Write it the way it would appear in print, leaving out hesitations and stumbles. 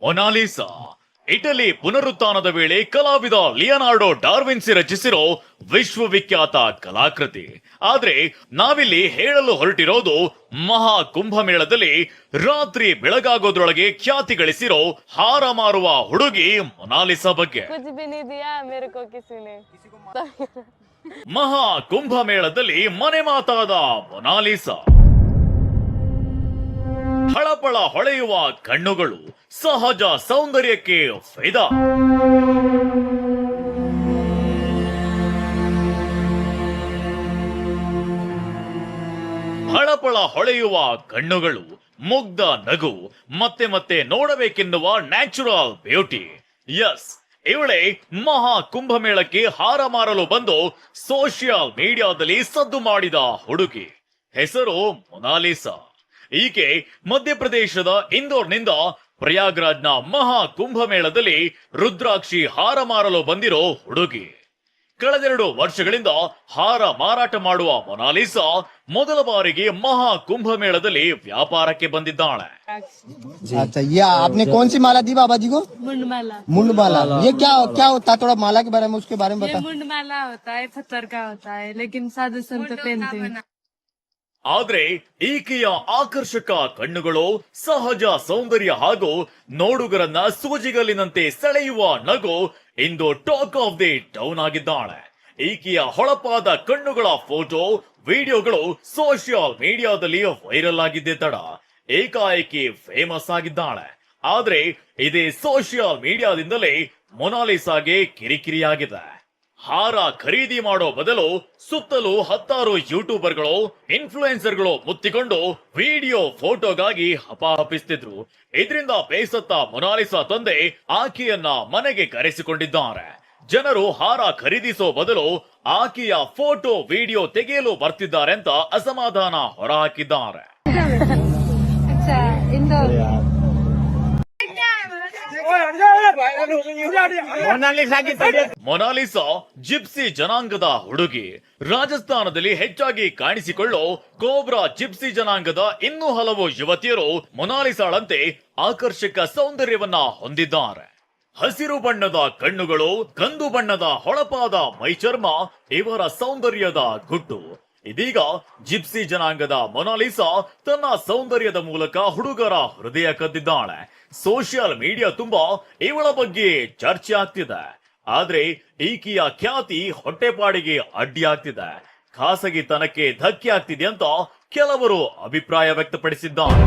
Mona Lisa Italy ಪುನರುತ್ಥಾನದ ವೇಳೆ ಕಲಾವಿದ ಲಿಯನಾರ್ಡೋ ಡಾರ್ವಿನ್ಸಿ ರಚಿಸಿರೋ ವಿಶ್ವವಿಖ್ಯಾತ ಕಲಾಕೃತಿ. ಆದ್ರೆ ನಾವಿಲ್ಲಿ ಹೇಳಲು ಹೊರಟಿರೋದು ಮಹಾ ಕುಂಭಮೇಳದಲ್ಲಿ ರಾತ್ರಿ ಬೆಳಗಾಗೋದ್ರೊಳಗೆ ಖ್ಯಾತಿ ಗಳಿಸಿರೋ ಹಾರ ಮಾರುವ ಹುಡುಗಿ ಮೊನಾಲಿಸಾ ಬಗ್ಗೆ. ಮಹಾ ಕುಂಭಮೇಳದಲ್ಲಿ ಮನೆ ಮಾತಾದ ಮೊನಾಲಿಸಾ, ಹಳಪಳ ಹೊಳೆಯುವ ಕಣ್ಣುಗಳು, ಸಹಜ ಸೌಂದರ್ಯಕ್ಕೆ ಫಿದಾ. ಹಳಪಳ ಹೊಳೆಯುವ ಕಣ್ಣುಗಳು, ಮುಗ್ಧ ನಗು, ಮತ್ತೆ ಮತ್ತೆ ನೋಡಬೇಕೆನ್ನುವ ನ್ಯಾಚುರಲ್ ಬ್ಯೂಟಿ. ಎಸ್, ಇವಳೇ ಮಹಾ ಕುಂಭಮೇಳಕ್ಕೆ ಹಾರ ಮಾರಲು ಬಂದು ಸೋಷಿಯಲ್ ಮೀಡಿಯಾದಲ್ಲಿ ಸದ್ದು ಮಾಡಿದ ಹುಡುಗಿ. ಹೆಸರು ಮೊನಾಲಿಸಾ. ಈಕೆ ಮಧ್ಯಪ್ರದೇಶದ ಇಂದೋರ್ನಿಂದ ಪ್ರಯಾಗ್ರಾಜ್ನ ಮಹಾ ಕುಂಭಮೇಳದಲ್ಲಿ ರುದ್ರಾಕ್ಷಿ ಹಾರ ಮಾರಲು ಬಂದಿರೋ ಹುಡುಗಿ. ಕಳೆದೆರಡು ವರ್ಷಗಳಿಂದ ಹಾರ ಮಾರಾಟ ಮಾಡುವ ಮೊನಾಲಿಸಾ ಮೊದಲ ಬಾರಿಗೆ ಮಹಾ ಕುಂಭಮೇಳದಲ್ಲಿ ವ್ಯಾಪಾರಕ್ಕೆ ಬಂದಿದ್ದಾಳೆ. अच्छा, ये आपने कौन सी माला दी बाबा जी को? मुंड माला। मुंड माला। ये क्या होता है? थोड़ा माला के बारे में, उसके बारे में ये बता। मुंड माला होता है, पत्थर का होता है, लेकिन साधु संत पहनते हैं। ಆದ್ರೆ ಈಕೆಯ ಆಕರ್ಷಕ ಕಣ್ಣುಗಳು, ಸಹಜ ಸೌಂದರ್ಯ ಹಾಗೂ ನೋಡುಗರನ್ನ ಸೂಜಿಗಲ್ಲಿನಂತೆ ಸೆಳೆಯುವ ನಗು ಇಂದು ಟಾಕ್ ಆಫ್ ದಿ ಟೌನ್ ಆಗಿದ್ದಾಳೆ. ಈಕೆಯ ಹೊಳಪಾದ ಕಣ್ಣುಗಳ ಫೋಟೋ, ವಿಡಿಯೋಗಳು ಸೋಷಿಯಲ್ ಮೀಡಿಯಾದಲ್ಲಿ ವೈರಲ್ ಆಗಿದ್ದೇ ತಡ ಏಕಾಏಕಿ ಫೇಮಸ್ ಆಗಿದ್ದಾಳೆ. ಆದ್ರೆ ಇದೇ ಸೋಷಿಯಲ್ ಮೀಡಿಯಾದಿಂದಲೇ ಮೊನಾಲಿಸಾಗೆ ಕಿರಿಕಿರಿಯಾಗಿದೆ. ಹಾರ ಖರೀದಿ ಮಾಡೋ ಬದಲು ಸುತ್ತಲೂ 10 ಯೂಟ್ಯೂಬರ್ಗಳು, ಇನ್ಫ್ಲೂಯೆನ್ಸರ್ಗಳು ಮುತ್ತಿಕೊಂಡು ವಿಡಿಯೋ ಫೋಟೋಗಾಗಿ ಹಪಾಹಪಿಸ್ತಿದ್ರು. ಇದರಿಂದ ಬೇಸತ್ತ ಮೊನಾಲಿಸಾ ತಂದೆ ಆಕೆಯನ್ನ ಮನೆಗೆ ಕರೆಸಿಕೊಂಡಿದ್ದಾರೆ. ಜನರು ಹಾರ ಖರೀದಿಸೋ ಬದಲು ಆಕೆಯ ಫೋಟೋ, ವಿಡಿಯೋ ತೆಗೆಯಲು ಬರ್ತಿದ್ದಾರೆ ಅಂತ ಅಸಮಾಧಾನ ಹೊರಹಾಕಿದ್ದಾರೆ. ಮೊನಾಲಿಸಾ ಜಿಪ್ಸಿ ಜನಾಂಗದ ಹುಡುಗಿ. ರಾಜಸ್ಥಾನದಲ್ಲಿ ಹೆಚ್ಚಾಗಿ ಕಾಣಿಸಿಕೊಳ್ಳೋ ಕೋಬ್ರಾ ಜಿಪ್ಸಿ ಜನಾಂಗದ ಇನ್ನೂ ಹಲವು ಯುವತಿಯರು ಮೊನಾಲಿಸಾಳಂತೆ ಆಕರ್ಷಕ ಸೌಂದರ್ಯವನ್ನ ಹೊಂದಿದ್ದಾರೆ. ಹಸಿರು ಬಣ್ಣದ ಕಣ್ಣುಗಳು, ಕಂದು ಬಣ್ಣದ ಹೊಳಪಾದ ಮೈಚರ್ಮ ಇವರ ಸೌಂದರ್ಯದ ಗುಟ್ಟು. ಇದೀಗ ಜಿಪ್ಸಿ ಜನಾಂಗದ ಮೊನಾಲಿಸಾ ತನ್ನ ಸೌಂದರ್ಯದ ಮೂಲಕ ಹುಡುಗರ ಹೃದಯ ಕದ್ದಿದ್ದಾಳೆ. ಸೋಷಿಯಲ್ ಮೀಡಿಯಾ ತುಂಬಾ ಇವಳ ಬಗ್ಗೆ ಚರ್ಚೆ ಆಗ್ತಿದೆ. ಆದ್ರೆ ಈಕೆಯ ಖ್ಯಾತಿ ಹೊಟ್ಟೆಪಾಡಿಗೆ ಅಡ್ಡಿಯಾಗ್ತಿದೆ, ಖಾಸಗಿತನಕ್ಕೆ ಧಕ್ಕೆ ಆಗ್ತಿದೆ ಅಂತ ಕೆಲವರು ಅಭಿಪ್ರಾಯ ವ್ಯಕ್ತಪಡಿಸಿದ್ದಾರೆ.